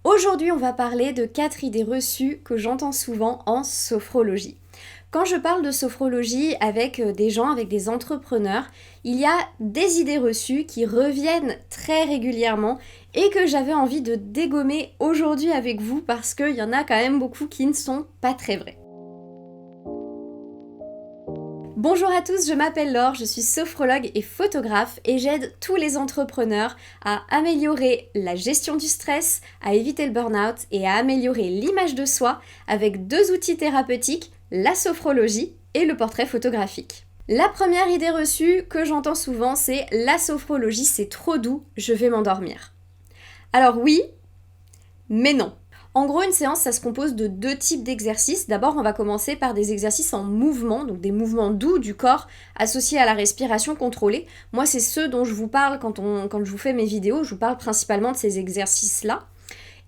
Aujourd'hui, on va parler de 4 idées reçues que j'entends souvent en sophrologie. Quand je parle de sophrologie avec des gens, avec des entrepreneurs, il y a des idées reçues qui reviennent très régulièrement et que j'avais envie de dégommer aujourd'hui avec vous parce qu'il y en a quand même beaucoup qui ne sont pas très vraies. Bonjour à tous, je m'appelle Laure, je suis sophrologue et photographe et j'aide tous les entrepreneurs à améliorer la gestion du stress, à éviter le burn-out et à améliorer l'image de soi avec 2 outils thérapeutiques, la sophrologie et le portrait photographique. La première idée reçue que j'entends souvent, c'est la sophrologie c'est trop doux, je vais m'endormir. Alors oui, mais non. En gros, une séance, ça se compose de 2 types d'exercices. D'abord, on va commencer par des exercices en mouvement, donc des mouvements doux du corps associés à la respiration contrôlée. Moi, c'est ceux dont je vous parle quand je vous fais mes vidéos. Je vous parle principalement de ces exercices-là.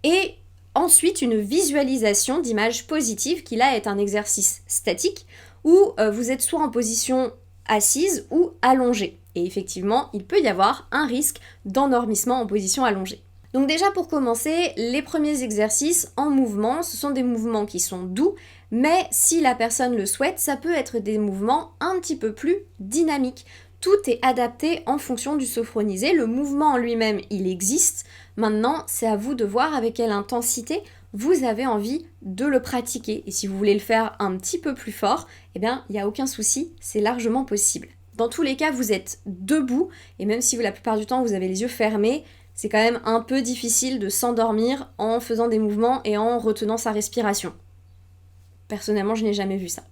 Et ensuite, une visualisation d'images positives qui là est un exercice statique où vous êtes soit en position assise ou allongée. Et effectivement, il peut y avoir un risque d'endormissement en position allongée. Donc déjà pour commencer, les premiers exercices en mouvement, ce sont des mouvements qui sont doux, mais si la personne le souhaite, ça peut être des mouvements un petit peu plus dynamiques. Tout est adapté en fonction du sophronisé, le mouvement en lui-même, il existe. Maintenant, c'est à vous de voir avec quelle intensité vous avez envie de le pratiquer. Et si vous voulez le faire un petit peu plus fort, eh bien, il n'y a aucun souci, c'est largement possible. Dans tous les cas, vous êtes debout, et même si la plupart du temps vous avez les yeux fermés, c'est quand même un peu difficile de s'endormir en faisant des mouvements et en retenant sa respiration. Personnellement, je n'ai jamais vu ça.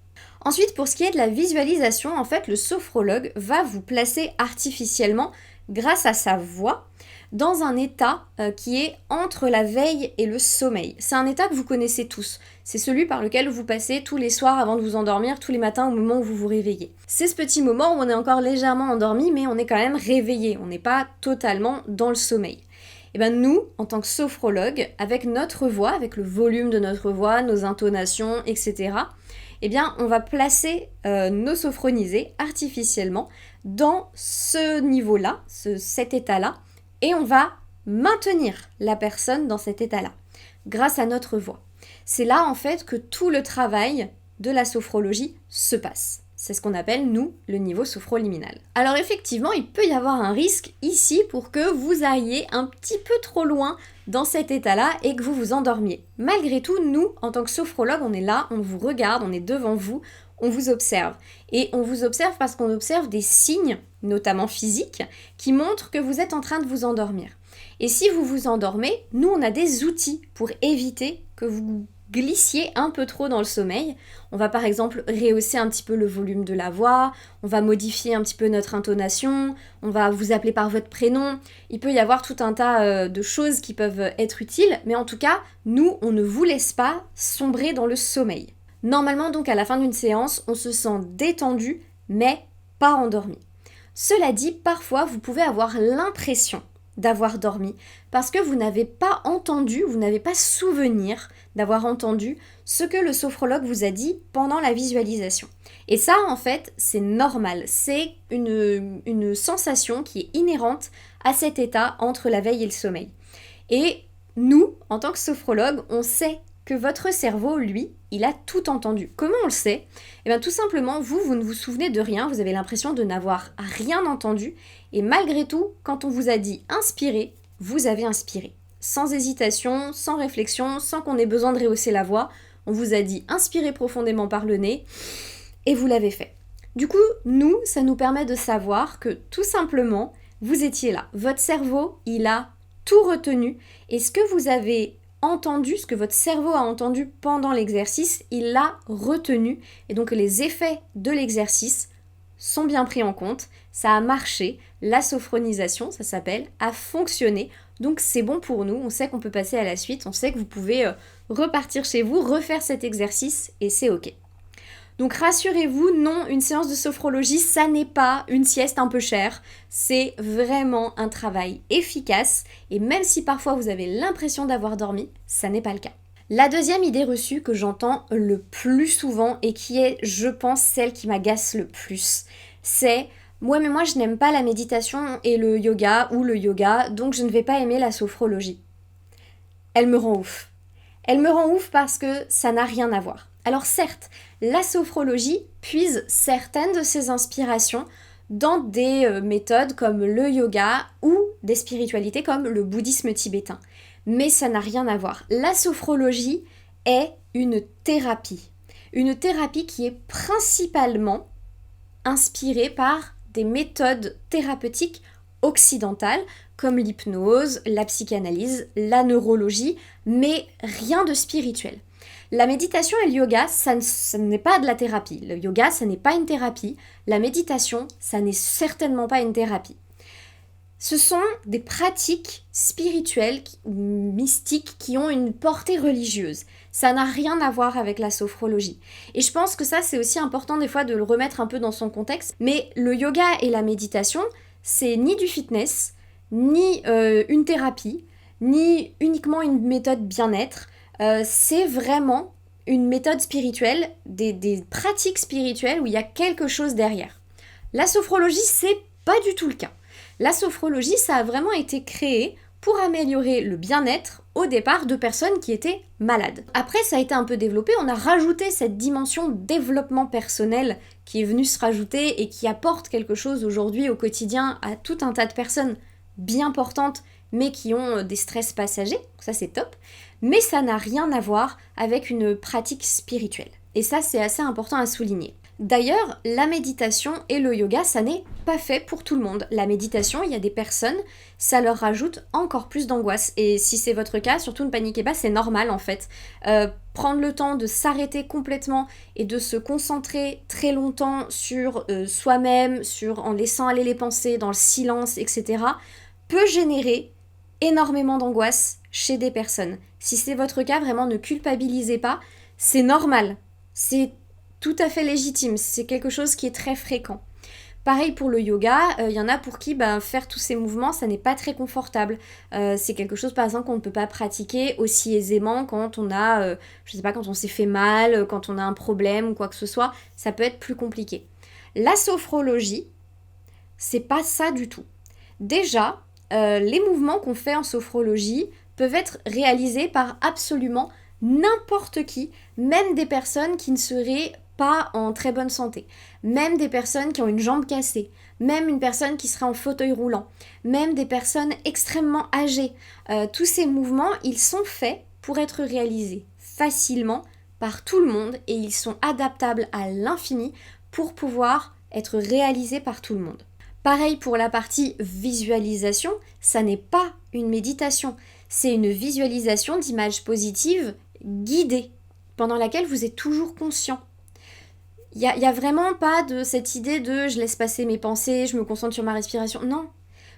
Ensuite, pour ce qui est de la visualisation, en fait, le sophrologue va vous placer artificiellement, grâce à sa voix, dans un état qui est entre la veille et le sommeil. C'est un état que vous connaissez tous. C'est celui par lequel vous passez tous les soirs avant de vous endormir, tous les matins au moment où vous vous réveillez. C'est ce petit moment où on est encore légèrement endormi, mais on est quand même réveillé. On n'est pas totalement dans le sommeil. Et bien nous, en tant que sophrologue, avec notre voix, avec le volume de notre voix, nos intonations, etc., eh bien on va placer nos sophronisés artificiellement dans ce niveau-là, cet état-là, et on va maintenir la personne dans cet état-là, grâce à notre voix. C'est là en fait que tout le travail de la sophrologie se passe. C'est ce qu'on appelle, nous, le niveau sophroliminal. Alors effectivement, il peut y avoir un risque ici pour que vous alliez un petit peu trop loin dans cet état-là et que vous vous endormiez. Malgré tout, nous, en tant que sophrologue, on est là, on vous regarde, on est devant vous, on vous observe. Et on vous observe parce qu'on observe des signes, notamment physiques, qui montrent que vous êtes en train de vous endormir. Et si vous vous endormez, nous, on a des outils pour éviter que vous glissiez un peu trop dans le sommeil. On va par exemple rehausser un petit peu le volume de la voix, on va modifier un petit peu notre intonation, on va vous appeler par votre prénom. Il peut y avoir tout un tas de choses qui peuvent être utiles, mais en tout cas, nous, on ne vous laisse pas sombrer dans le sommeil. Normalement, donc, à la fin d'une séance, on se sent détendu, mais pas endormi. Cela dit, parfois, vous pouvez avoir l'impression d'avoir dormi parce que vous n'avez pas entendu, vous n'avez pas souvenir d'avoir entendu ce que le sophrologue vous a dit pendant la visualisation. Et ça, en fait, c'est normal. C'est une sensation qui est inhérente à cet état entre la veille et le sommeil. Et nous, en tant que sophrologue, on sait que votre cerveau, lui, il a tout entendu. Comment on le sait ? Eh bien tout simplement, vous ne vous souvenez de rien, vous avez l'impression de n'avoir rien entendu, et malgré tout, quand on vous a dit inspirer, vous avez inspiré. Sans hésitation, sans réflexion, sans qu'on ait besoin de rehausser la voix, on vous a dit inspirez profondément par le nez, et vous l'avez fait. Du coup, nous, ça nous permet de savoir que tout simplement, vous étiez là. Votre cerveau, il a tout retenu, et ce que vous avez entendu, ce que votre cerveau a entendu pendant l'exercice, il l'a retenu. Et donc les effets de l'exercice sont bien pris en compte. Ça a marché. La sophronisation, ça s'appelle, a fonctionné. Donc c'est bon pour nous. On sait qu'on peut passer à la suite. On sait que vous pouvez repartir chez vous, refaire cet exercice et c'est ok. Donc rassurez-vous, non, une séance de sophrologie, ça n'est pas une sieste un peu chère, c'est vraiment un travail efficace et même si parfois vous avez l'impression d'avoir dormi, ça n'est pas le cas. La deuxième idée reçue que j'entends le plus souvent et qui est, je pense, celle qui m'agace le plus, c'est « ouais mais moi je n'aime pas la méditation et le yoga ou le yoga, donc je ne vais pas aimer la sophrologie ». Elle me rend ouf. Elle me rend ouf parce que ça n'a rien à voir. Alors certes, la sophrologie puise certaines de ses inspirations dans des méthodes comme le yoga ou des spiritualités comme le bouddhisme tibétain. Mais ça n'a rien à voir. La sophrologie est une thérapie. Une thérapie qui est principalement inspirée par des méthodes thérapeutiques occidentales comme l'hypnose, la psychanalyse, la neurologie, mais rien de spirituel. La méditation et le yoga, ça n'est pas de la thérapie. Le yoga, ça n'est pas une thérapie. La méditation, ça n'est certainement pas une thérapie. Ce sont des pratiques spirituelles ou mystiques qui ont une portée religieuse. Ça n'a rien à voir avec la sophrologie. Et je pense que ça, c'est aussi important des fois de le remettre un peu dans son contexte. Mais le yoga et la méditation, c'est ni du fitness, ni une thérapie, ni uniquement une méthode bien-être. C'est vraiment une méthode spirituelle, des pratiques spirituelles où il y a quelque chose derrière. La sophrologie, c'est pas du tout le cas. La sophrologie, ça a vraiment été créé pour améliorer le bien-être au départ de personnes qui étaient malades. Après, ça a été un peu développé, on a rajouté cette dimension développement personnel qui est venue se rajouter et qui apporte quelque chose aujourd'hui au quotidien à tout un tas de personnes bien portantes mais qui ont des stress passagers, ça c'est top, mais ça n'a rien à voir avec une pratique spirituelle. Et ça c'est assez important à souligner. D'ailleurs, la méditation et le yoga, ça n'est pas fait pour tout le monde. La méditation, il y a des personnes, ça leur rajoute encore plus d'angoisse. Et si c'est votre cas, surtout ne paniquez pas, c'est normal en fait. Prendre le temps de s'arrêter complètement et de se concentrer très longtemps sur soi-même, en laissant aller les pensées, dans le silence, etc., peut générer énormément d'angoisse chez des personnes. Si c'est votre cas, vraiment ne culpabilisez pas, c'est normal. C'est tout à fait légitime, c'est quelque chose qui est très fréquent. Pareil pour le yoga, y en a pour qui faire tous ces mouvements, ça n'est pas très confortable. C'est quelque chose par exemple qu'on ne peut pas pratiquer aussi aisément quand on a, quand on s'est fait mal, quand on a un problème ou quoi que ce soit, ça peut être plus compliqué. La sophrologie, c'est pas ça du tout. Déjà, les mouvements qu'on fait en sophrologie peuvent être réalisés par absolument n'importe qui, même des personnes qui ne seraient pas en très bonne santé, même des personnes qui ont une jambe cassée, même une personne qui serait en fauteuil roulant, même des personnes extrêmement âgées. Tous ces mouvements, ils sont faits pour être réalisés facilement par tout le monde et ils sont adaptables à l'infini pour pouvoir être réalisés par tout le monde. Pareil pour la partie visualisation, ça n'est pas une méditation, c'est une visualisation d'images positives guidée, pendant laquelle vous êtes toujours conscient. Il y a vraiment pas de cette idée de je laisse passer mes pensées, je me concentre sur ma respiration. Non,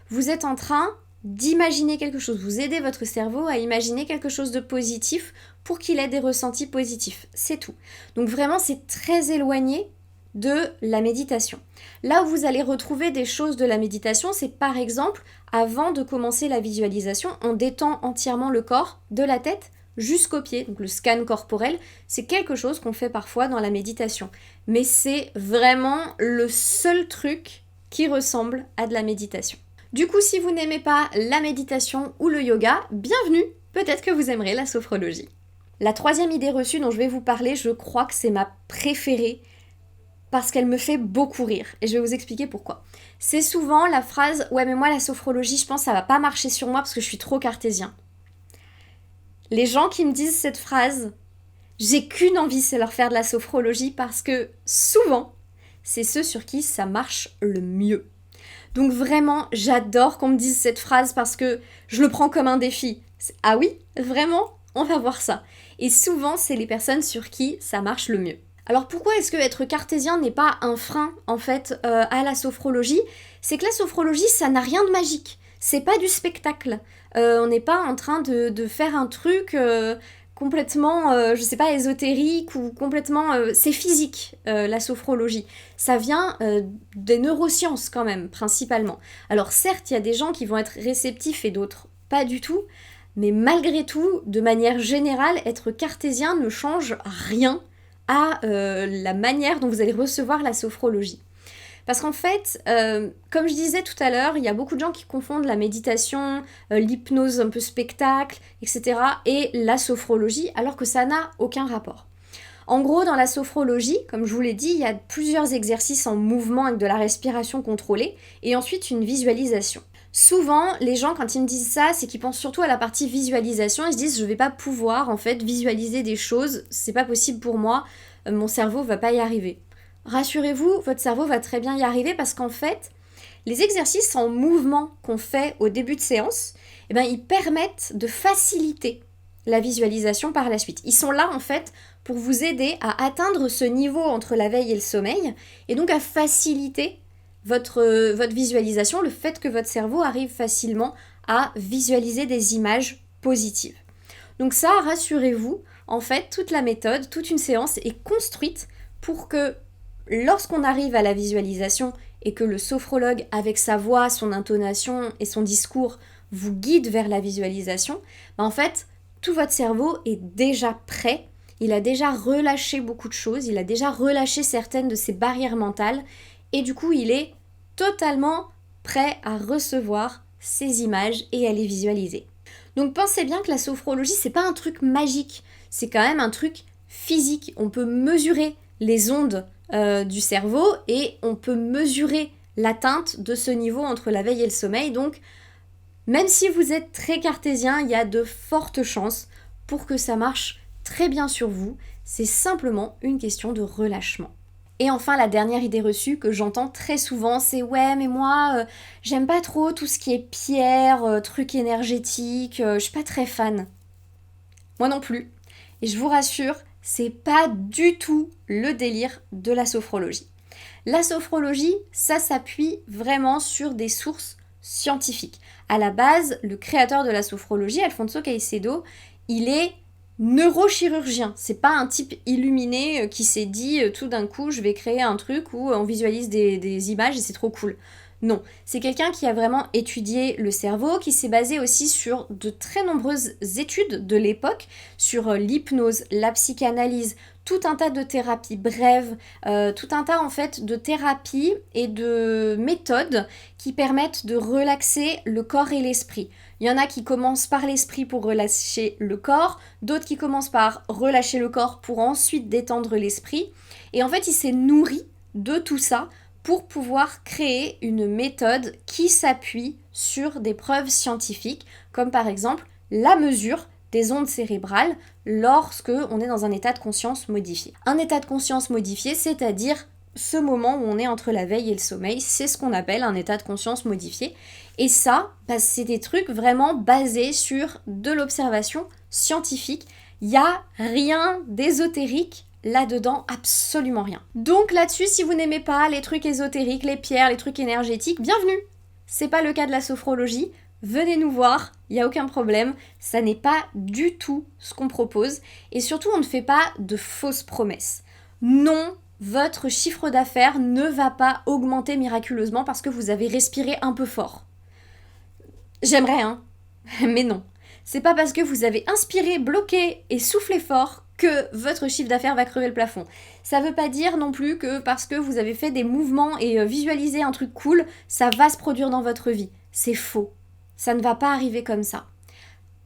vous êtes en train d'imaginer quelque chose. Vous aidez votre cerveau à imaginer quelque chose de positif pour qu'il ait des ressentis positifs. C'est tout. Donc vraiment, c'est très éloigné de la méditation. Là où vous allez retrouver des choses de la méditation, c'est par exemple, avant de commencer la visualisation, on détend entièrement le corps, de la tête jusqu'aux pieds. Donc le scan corporel, c'est quelque chose qu'on fait parfois dans la méditation. Mais c'est vraiment le seul truc qui ressemble à de la méditation. Du coup, si vous n'aimez pas la méditation ou le yoga, bienvenue, peut-être que vous aimerez la sophrologie. La troisième idée reçue dont je vais vous parler, je crois que c'est ma préférée parce qu'elle me fait beaucoup rire et je vais vous expliquer pourquoi. C'est souvent la phrase « Ouais mais moi la sophrologie, je pense que ça va pas marcher sur moi parce que je suis trop cartésien ». Les gens qui me disent cette phrase, j'ai qu'une envie, c'est leur faire de la sophrologie parce que souvent, c'est ceux sur qui ça marche le mieux. Donc vraiment, j'adore qu'on me dise cette phrase parce que je le prends comme un défi. Ah oui, vraiment, on va voir ça. Et souvent, c'est les personnes sur qui ça marche le mieux. Alors pourquoi est-ce que être cartésien n'est pas un frein en fait à la sophrologie ? C'est que la sophrologie, ça n'a rien de magique. C'est pas du spectacle. On n'est pas en train de faire un truc complètement, ésotérique ou complètement... c'est physique, la sophrologie. Ça vient des neurosciences quand même, principalement. Alors certes, il y a des gens qui vont être réceptifs et d'autres pas du tout, mais malgré tout, de manière générale, être cartésien ne change rien à la manière dont vous allez recevoir la sophrologie. Parce qu'en fait, comme je disais tout à l'heure, il y a beaucoup de gens qui confondent la méditation, l'hypnose un peu spectacle, etc. et la sophrologie, alors que ça n'a aucun rapport. En gros, dans la sophrologie, comme je vous l'ai dit, il y a plusieurs exercices en mouvement avec de la respiration contrôlée, et ensuite une visualisation. Souvent, les gens, quand ils me disent ça, c'est qu'ils pensent surtout à la partie visualisation, ils se disent je vais pas pouvoir en fait visualiser des choses, c'est pas possible pour moi, mon cerveau va pas y arriver. Rassurez-vous, votre cerveau va très bien y arriver parce qu'en fait, les exercices en mouvement qu'on fait au début de séance, eh ben, ils permettent de faciliter la visualisation par la suite. Ils sont là en fait pour vous aider à atteindre ce niveau entre la veille et le sommeil et donc à faciliter votre visualisation, le fait que votre cerveau arrive facilement à visualiser des images positives. Donc ça, rassurez-vous, en fait, toute la méthode, toute une séance est construite pour que lorsqu'on arrive à la visualisation et que le sophrologue, avec sa voix, son intonation et son discours, vous guide vers la visualisation, en fait, tout votre cerveau est déjà prêt, il a déjà relâché beaucoup de choses, il a déjà relâché certaines de ses barrières mentales, et du coup, il est totalement prêt à recevoir ces images et à les visualiser. Donc pensez bien que la sophrologie, c'est pas un truc magique, c'est quand même un truc physique. On peut mesurer les ondes du cerveau et on peut mesurer l'atteinte de ce niveau entre la veille et le sommeil. Donc, même si vous êtes très cartésien, il y a de fortes chances pour que ça marche très bien sur vous. C'est simplement une question de relâchement. Et enfin, la dernière idée reçue que j'entends très souvent, c'est « Ouais, mais moi, j'aime pas trop tout ce qui est pierre, trucs énergétiques, je suis pas très fan. » Moi non plus. Et je vous rassure, c'est pas du tout le délire de la sophrologie. La sophrologie, ça s'appuie vraiment sur des sources scientifiques. À la base, le créateur de la sophrologie, Alfonso Caicedo, il est neurochirurgien. C'est pas un type illuminé qui s'est dit tout d'un coup je vais créer un truc où on visualise des images et c'est trop cool. Non, c'est quelqu'un qui a vraiment étudié le cerveau, qui s'est basé aussi sur de très nombreuses études de l'époque, sur l'hypnose, la psychanalyse, tout un tas de thérapies brèves, tout un tas en fait de thérapies et de méthodes qui permettent de relaxer le corps et l'esprit. Il y en a qui commencent par l'esprit pour relâcher le corps, d'autres qui commencent par relâcher le corps pour ensuite détendre l'esprit. Et en fait, il s'est nourri de tout ça pour pouvoir créer une méthode qui s'appuie sur des preuves scientifiques, comme par exemple la mesure des ondes cérébrales lorsque on est dans un état de conscience modifié. Un état de conscience modifié, c'est-à-dire ce moment où on est entre la veille et le sommeil, c'est ce qu'on appelle un état de conscience modifié. Et ça, c'est des trucs vraiment basés sur de l'observation scientifique. Il n'y a rien d'ésotérique là-dedans, absolument rien. Donc là-dessus, si vous n'aimez pas les trucs ésotériques, les pierres, les trucs énergétiques, bienvenue. C'est pas le cas de la sophrologie. Venez nous voir, il n'y a aucun problème, ça n'est pas du tout ce qu'on propose et surtout on ne fait pas de fausses promesses. Non, votre chiffre d'affaires ne va pas augmenter miraculeusement parce que vous avez respiré un peu fort. J'aimerais, hein, mais non. C'est pas parce que vous avez inspiré, bloqué et soufflé fort que votre chiffre d'affaires va crever le plafond. Ça veut pas dire non plus que parce que vous avez fait des mouvements et visualisé un truc cool, ça va se produire dans votre vie. C'est faux. Ça ne va pas arriver comme ça.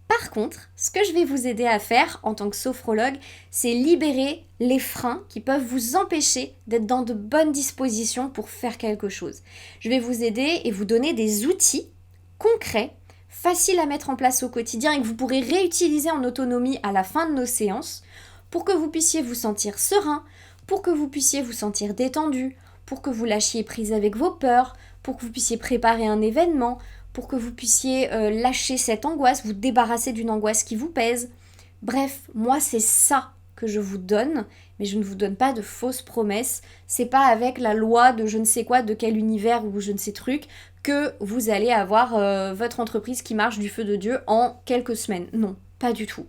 Par contre, ce que je vais vous aider à faire en tant que sophrologue, c'est libérer les freins qui peuvent vous empêcher d'être dans de bonnes dispositions pour faire quelque chose. Je vais vous aider et vous donner des outils concrets, faciles à mettre en place au quotidien et que vous pourrez réutiliser en autonomie à la fin de nos séances pour que vous puissiez vous sentir serein, pour que vous puissiez vous sentir détendu, pour que vous lâchiez prise avec vos peurs, pour que vous puissiez préparer un événement, pour que vous puissiez lâcher cette angoisse, vous débarrasser d'une angoisse qui vous pèse. Bref, moi c'est ça que je vous donne, mais je ne vous donne pas de fausses promesses. C'est pas avec la loi de je ne sais quoi, de quel univers ou je ne sais truc, que vous allez avoir votre entreprise qui marche du feu de Dieu en quelques semaines. Non, pas du tout.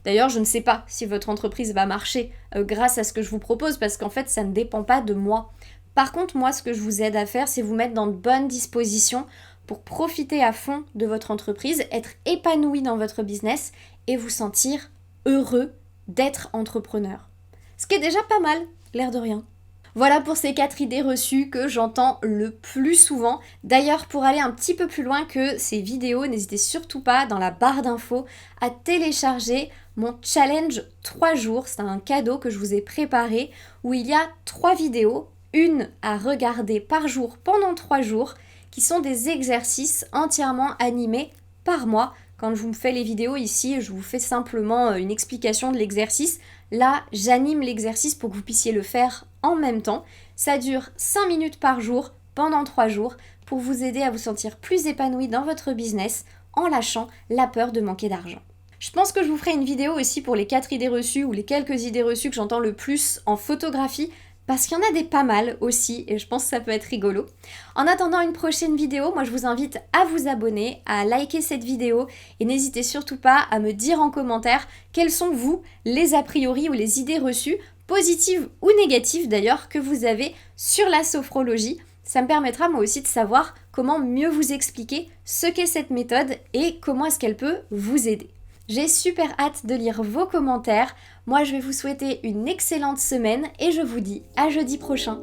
D'ailleurs, je ne sais pas si votre entreprise va marcher grâce à ce que je vous propose, parce qu'en fait, ça ne dépend pas de moi. Par contre, moi, ce que je vous aide à faire, c'est vous mettre dans de bonnes dispositions pour profiter à fond de votre entreprise, être épanoui dans votre business et vous sentir heureux d'être entrepreneur. Ce qui est déjà pas mal, l'air de rien. Voilà pour ces 4 idées reçues que j'entends le plus souvent. D'ailleurs, pour aller un petit peu plus loin que ces vidéos, n'hésitez surtout pas dans la barre d'infos à télécharger mon challenge 3 jours. C'est un cadeau que je vous ai préparé où il y a 3 vidéos, une à regarder par jour pendant 3 jours, qui sont des exercices entièrement animés par moi. Quand je vous fais les vidéos ici, je vous fais simplement une explication de l'exercice. Là, j'anime l'exercice pour que vous puissiez le faire en même temps. Ça dure 5 minutes par jour pendant 3 jours pour vous aider à vous sentir plus épanoui dans votre business en lâchant la peur de manquer d'argent. Je pense que je vous ferai une vidéo aussi pour les 4 idées reçues ou les quelques idées reçues que j'entends le plus en photographie parce qu'il y en a des pas mal aussi et je pense que ça peut être rigolo. En attendant une prochaine vidéo, moi je vous invite à vous abonner, à liker cette vidéo et n'hésitez surtout pas à me dire en commentaire quels sont vous les a priori ou les idées reçues, positives ou négatives d'ailleurs, que vous avez sur la sophrologie. Ça me permettra moi aussi de savoir comment mieux vous expliquer ce qu'est cette méthode et comment est-ce qu'elle peut vous aider. J'ai super hâte de lire vos commentaires. Moi, je vais vous souhaiter une excellente semaine et je vous dis à jeudi prochain.